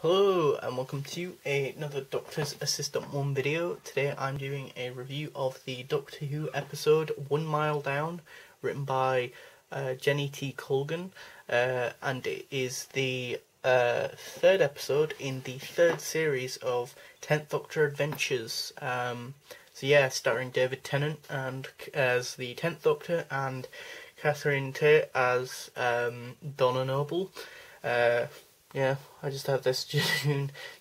Hello and welcome to another Doctor's Assistant 1 video. Today I'm doing a review of the Doctor Who episode 1 Mile Down, written by Jenny T. Colgan, and it is the third episode in the third series of 10th Doctor Adventures. So yeah, starring David Tennant and as the 10th Doctor and Catherine Tate as Donna Noble. Yeah, I just have this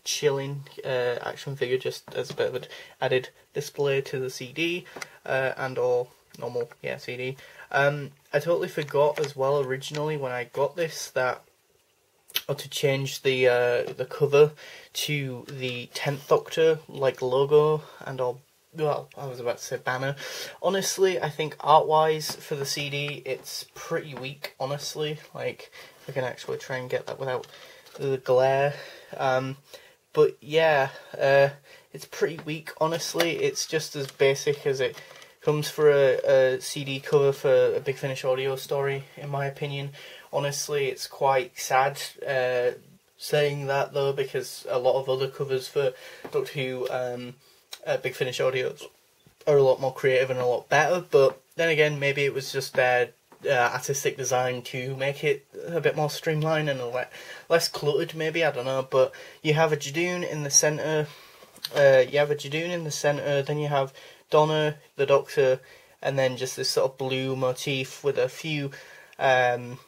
chilling action figure just as a bit of an added display to the CD, and or normal, CD. I totally forgot as well originally when I got this to change the cover to the 10th Doctor logo and all. Well, I was about to say banner. Honestly, I think art-wise for the CD, it's pretty weak. Honestly, I can actually try and get that without the glare, but yeah, it's pretty weak. Honestly, it's just as basic as it comes for a CD cover for a Big Finish audio story, in my opinion. Honestly, it's quite sad saying that though, because a lot of other covers for Doctor Who Big Finish audios are a lot more creative and a lot better, but then again, maybe it was just their artistic design to make it a bit more streamlined and less cluttered, maybe, I don't know. But you have a Judoon in the centre, then you have Donna, the Doctor, and then just this sort of blue motif with a few sort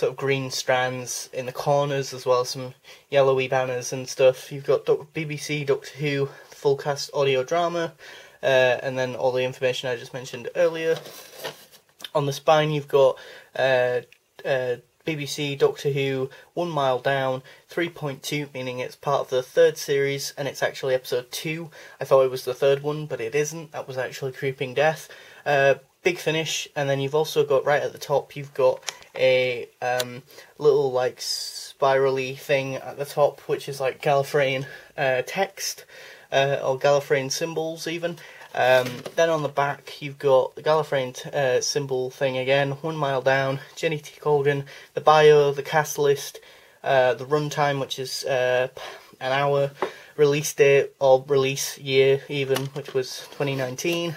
of green strands in the corners, as well as some yellowy banners and stuff. You've got BBC Doctor Who full cast audio drama, and then all the information I just mentioned earlier. On the spine you've got BBC Doctor Who 1 Mile Down 3.2, meaning it's part of the third series, and it's actually episode 2. I thought it was the third one, but it isn't. That was actually Creeping Death. Big Finish, and then you've also got, right at the top, you've got a little spirally thing at the top, which is Gallifreyan text, or Gallifreyan symbols even. Then on the back you've got the Gallifreyan symbol thing again, 1 Mile Down, Jenny T. Colgan, the bio, the cast list, the runtime, which is an hour, release date or release year even, which was 2019,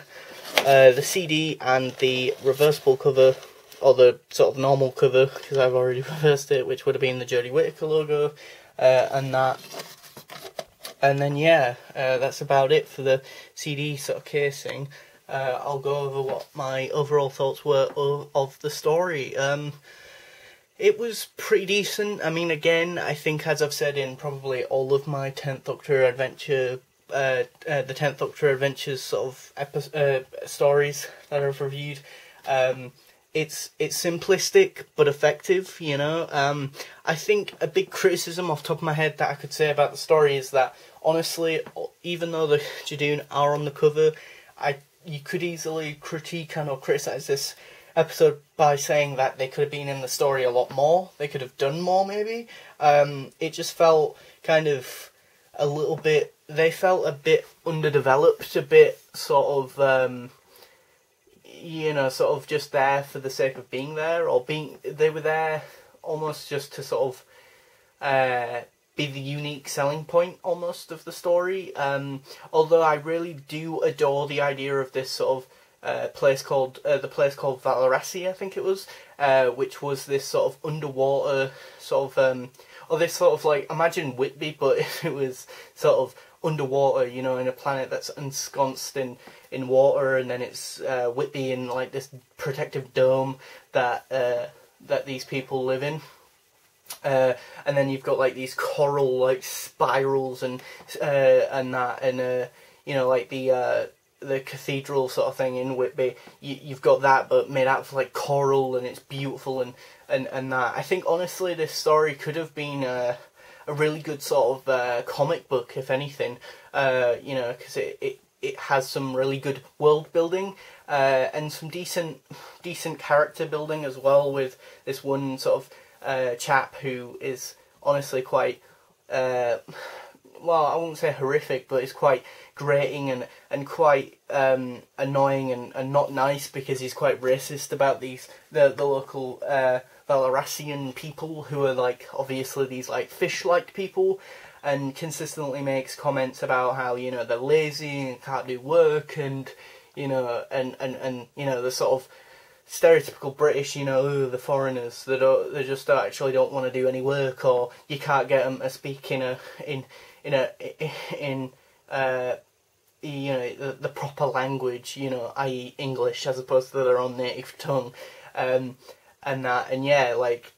the CD and the reversible cover, or the sort of normal cover, because I've already reversed it, which would have been the Jodie Whittaker logo, and that. And then yeah, that's about it for the CD sort of casing. I'll go over what my overall thoughts were of the story. It was pretty decent. I mean, again, I think, as I've said in probably all of my 10th Doctor Adventure, the 10th Doctor Adventures sort of stories that I've reviewed, it's simplistic but effective, you know. I think a big criticism off the top of my head that I could say about the story is that, honestly, even though the Judoon are on the cover, you could easily critique and or criticise this episode by saying that they could have been in the story a lot more. They could have done more, maybe. It just felt kind of a little bit... They felt a bit underdeveloped, a bit sort of... you know, sort of just there for the sake of being there, or they were there almost just to sort of be the unique selling point almost of the story. Although I really do adore the idea of this sort of place called Valorasi, I think it was, which was this sort of underwater sort of or this sort of imagine Whitby, but if it was sort of underwater, you know, in a planet that's ensconced in water, and then it's Whitby in this protective dome that these people live in, and then you've got these coral spirals and that, and you know, the cathedral sort of thing in Whitby. You've got that, but made out of coral, and it's beautiful and that. I think honestly this story could have been a really good sort of comic book, if anything, you know, because it has some really good world building, and some decent character building as well, with this one sort of chap who is honestly quite, well, I won't say horrific, but it's quite grating and quite annoying and not nice, because he's quite racist about the local Valarassian people who are like obviously these like fish-like people, and consistently makes comments about how, you know, they're lazy and can't do work, and you know, and you know, the sort of stereotypical British, you know, ooh, the foreigners that they just actually don't want to do any work, or you can't get them to speak in you know, the proper language, you know, i.e. English, as opposed to their own native tongue, and that, and yeah, like,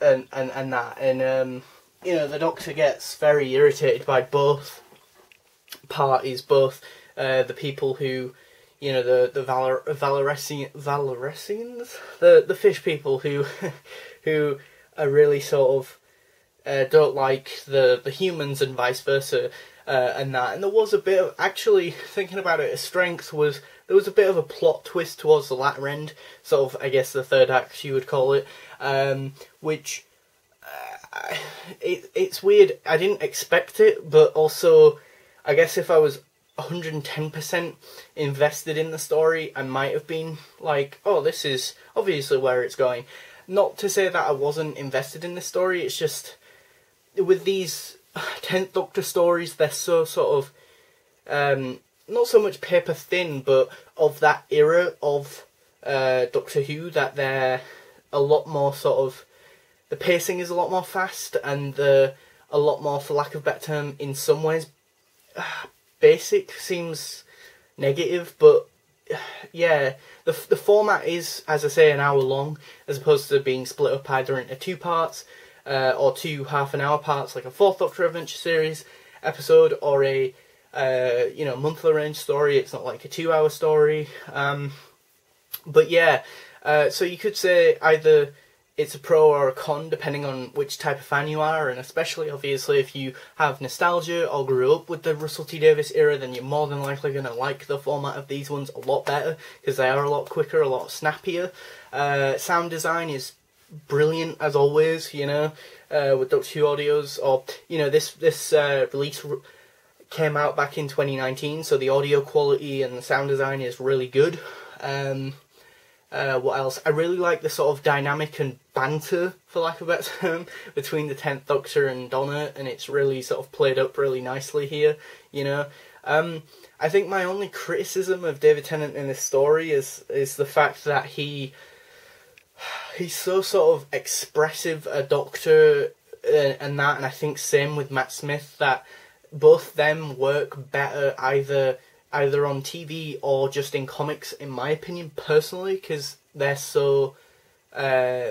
and that, and you know, the Doctor gets very irritated by both parties, both the people who, you know, the Valarassians, the fish people who who are really sort of don't like the humans, and vice versa, and that. And there was a bit of, actually thinking about it, a strength was there was a bit of a plot twist towards the latter end, sort of, I guess the third act you would call it, which it's weird. I didn't expect it, but also I guess if I was 110% invested in the story, I might have been like, oh, this is obviously where it's going. Not to say that I wasn't invested in this story, it's just with these 10th Doctor stories, they're so sort of not so much paper thin, but of that era of Doctor Who, that they're a lot more sort of, the pacing is a lot more fast, and a lot more, for lack of a better term, in some ways basic seems negative, but yeah, the format is, as I say, an hour long, as opposed to being split up either into 2 parts, or 2 half-an-hour parts, like a 4th Doctor Adventure Series episode, or a you know, monthly range story. It's not like a 2-hour story, but yeah, so you could say either it's a pro or a con, depending on which type of fan you are, and especially, obviously, if you have nostalgia or grew up with the Russell T Davies era, then you're more than likely going to like the format of these ones a lot better, because they are a lot quicker, a lot snappier. Sound design is brilliant, as always, you know, with Doctor Who audios, or, you know, this release came out back in 2019, so the audio quality and the sound design is really good. What else? I really like the sort of dynamic and banter, for lack of a better term, between the 10th Doctor and Donna, and it's really sort of played up really nicely here, you know. I think my only criticism of David Tennant in this story is the fact that he's so sort of expressive a Doctor, and that, and I think same with Matt Smith, that both them work better either on TV or just in comics, in my opinion, personally, because they're so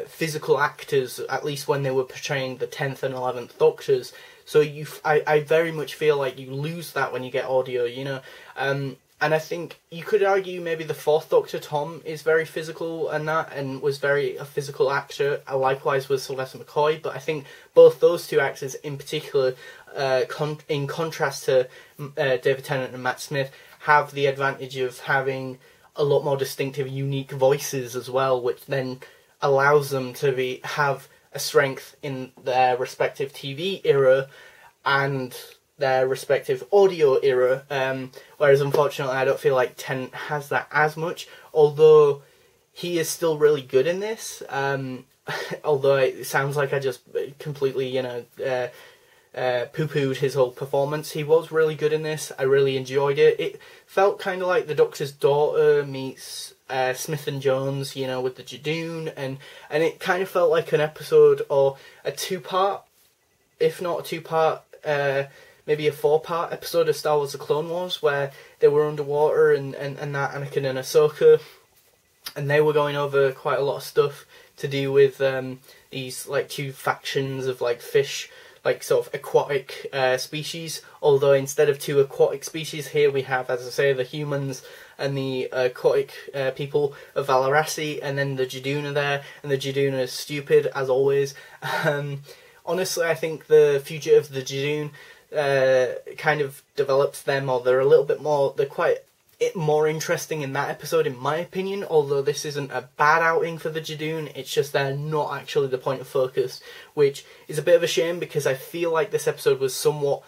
physical actors, at least when they were portraying the 10th and 11th Doctors. So I very much feel like you lose that when you get audio, you know. And I think you could argue maybe the 4th Doctor, Tom, is very physical and that, and was very a physical actor. Likewise with Sylvester McCoy, but I think both those two actors in particular, in contrast to David Tennant and Matt Smith, have the advantage of having a lot more distinctive, unique voices as well, which then allows them to have a strength in their respective TV era and their respective audio era, whereas unfortunately I don't feel like Tennant has that as much, although he is still really good in this, although it sounds like I just completely, you know, poo-pooed his whole performance. He was really good in this. I really enjoyed it. It felt kind of like the Doctor's daughter meets Smith and Jones, you know, with the Judoon, and it kind of felt like an episode, or a 2-part, if not a 2-part, maybe a 4-part episode of Star Wars The Clone Wars, where they were underwater and that, Anakin and Ahsoka, and they were going over quite a lot of stuff to do with these like 2 factions of like fish, like sort of aquatic species, although instead of 2 aquatic species here we have, as I say, the humans and the aquatic people of Valarassi, and then the Judoon are there, and the Judoon are stupid, as always. Honestly, I think the future of the Judoon kind of develops them, or they're a little bit more, they're quite more interesting in that episode, in my opinion, although this isn't a bad outing for the Judoon, it's just they're not actually the point of focus, which is a bit of a shame, because I feel like this episode was somewhat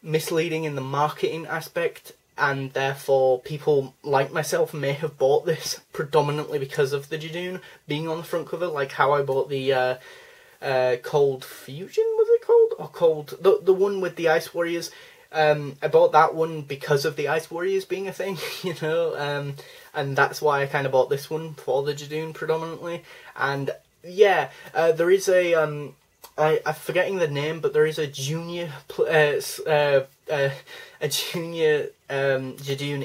misleading in the marketing aspect, and therefore people like myself may have bought this predominantly because of the Judoon being on the front cover, like how I bought the Cold Fusion, was it called? Or Cold... The one with the Ice Warriors. I bought that one because of the Ice Warriors being a thing, you know, and that's why I kind of bought this one for the Judoon predominantly. And yeah, there is a... I'm forgetting the name, but there is a junior Judoon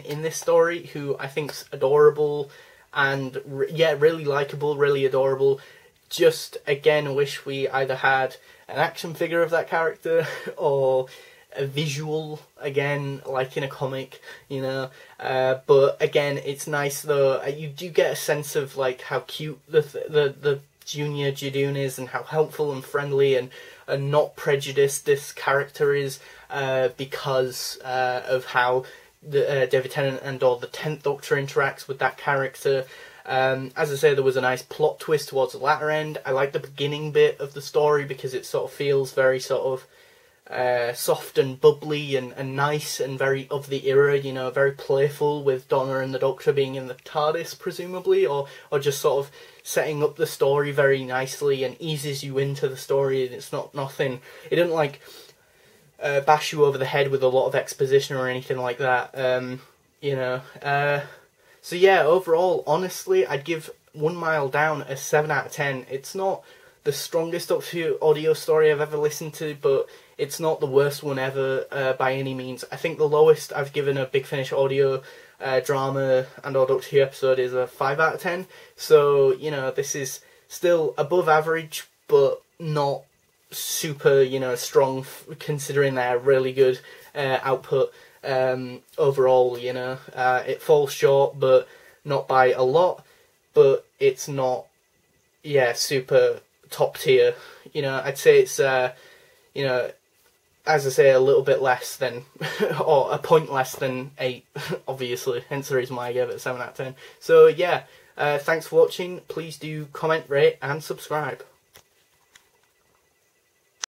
in this story who I think's adorable and really likable, really adorable. Just again wish we either had an action figure of that character or a visual again, like in a comic, you know. But again, it's nice though. You do get a sense of like how cute the junior Judoon is and how helpful and friendly and not prejudiced this character is, because of how the David Tennant and or the 10th Doctor interacts with that character. As I say, there was a nice plot twist towards the latter end. I like the beginning bit of the story because it sort of feels very sort of soft and bubbly and nice and very of the era, you know, very playful, with Donna and the Doctor being in the TARDIS presumably, or just sort of setting up the story very nicely and eases you into the story, and it's not nothing. It didn't like bash you over the head with a lot of exposition or anything like that. You know. So yeah, overall, honestly, I'd give 1 Mile Down a 7 out of 10. It's not the strongest Doctor Who audio story I've ever listened to, but it's not the worst one ever by any means. I think the lowest I've given a Big Finish audio drama and or Doctor Who episode is a 5 out of 10. So, you know, this is still above average, but not super, you know, strong considering their really good output. Overall, you know, it falls short, but not by a lot, but it's not, yeah, super top tier. You know, I'd say it's, you know, as I say, a little bit less than, or a point less than 8, obviously, hence the reason why I gave it a 7 out of 10. So yeah, thanks for watching. Please do comment, rate, and subscribe.